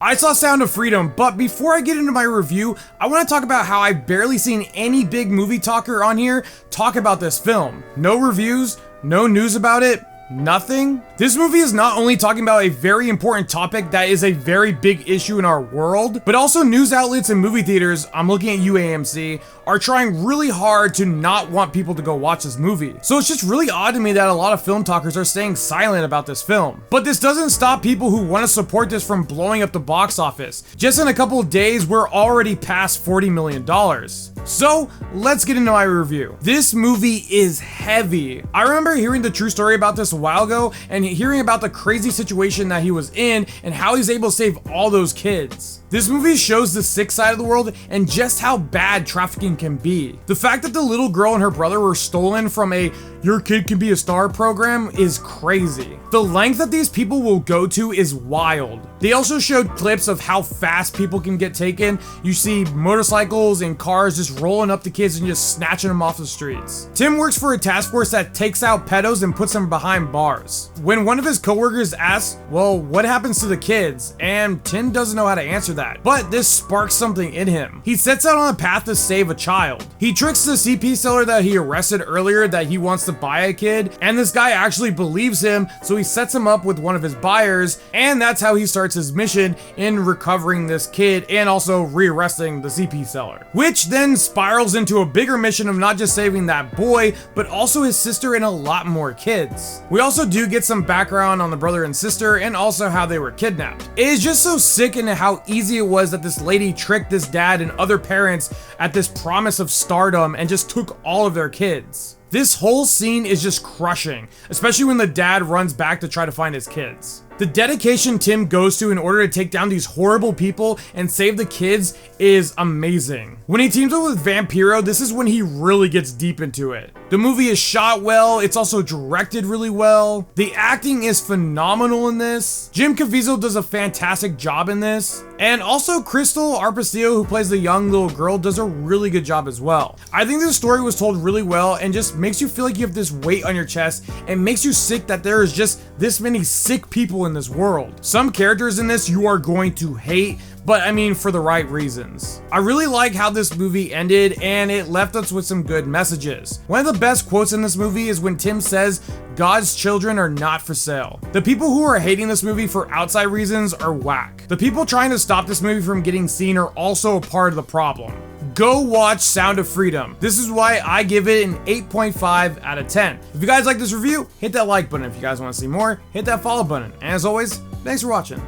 I saw Sound of Freedom, but before I get into my review, I want to talk about how I've barely seen any big movie talker on here talk about this film. No reviews, no news about it, nothing. This movie is not only talking about a very important topic that is a very big issue in our world, but also news outlets and movie theaters, I'm looking at you AMC, are trying really hard to not want people to go watch this movie. So it's just really odd to me that a lot of film talkers are staying silent about this film. But this doesn't stop people who want to support this from blowing up the box office. Just in a couple of days, we're already past $40 million. So let's get into my review. This movie is heavy. I remember hearing the true story about this a while ago and hearing about the crazy situation that he was in and how he's able to save all those kids. This movie shows the sick side of the world and just how bad trafficking can be. The fact that the little girl and her brother were stolen from a "your kid can be a star" program is crazy. The length that these people will go to is wild. They also showed clips of how fast people can get taken. You see motorcycles and cars just rolling up the kids and just snatching them off the streets. Tim works for a task force that takes out pedos and puts them behind bars. When one of his coworkers asks, well, what happens to the kids? And Tim doesn't know how to answer that, but this sparks something in him. He sets out on a path to save a child. He tricks the CP seller that he arrested earlier that he wants to buy a kid, and this guy actually believes him, so he sets him up with one of his buyers, and that's how he starts his mission in recovering this kid and also rearresting the CP seller. Which then spirals into a bigger mission of not just saving that boy, but also his sister and a lot more kids. We also do get some background on the brother and sister and also how they were kidnapped. It is just so sick in how easy it was that this lady tricked this dad and other parents at this promise of stardom and just took all of their kids. This whole scene is just crushing, especially when the dad runs back to try to find his kids. The dedication Tim goes to in order to take down these horrible people and save the kids is amazing. When he teams up with Vampiro, this is when he really gets deep into it. The movie is shot well, it's also directed really well. The acting is phenomenal in this. Jim Caviezel does a fantastic job in this. And also Crystal Arpacillo, who plays the young little girl, does a really good job as well. I think this story was told really well and just makes you feel like you have this weight on your chest and makes you sick that there is just this many sick people in this world. Some characters in this you are going to hate, but I mean for the right reasons. I really like how this movie ended and it left us with some good messages. One of the best quotes in this movie is when Tim says, "God's children are not for sale." The people who are hating this movie for outside reasons are whack. The people trying to stop this movie from getting seen are also a part of the problem. Go watch Sound of Freedom. This is why I give it an 8.5 out of 10. If you guys like this review, hit that like button. If you guys want to see more, hit that follow button. And as always, thanks for watching.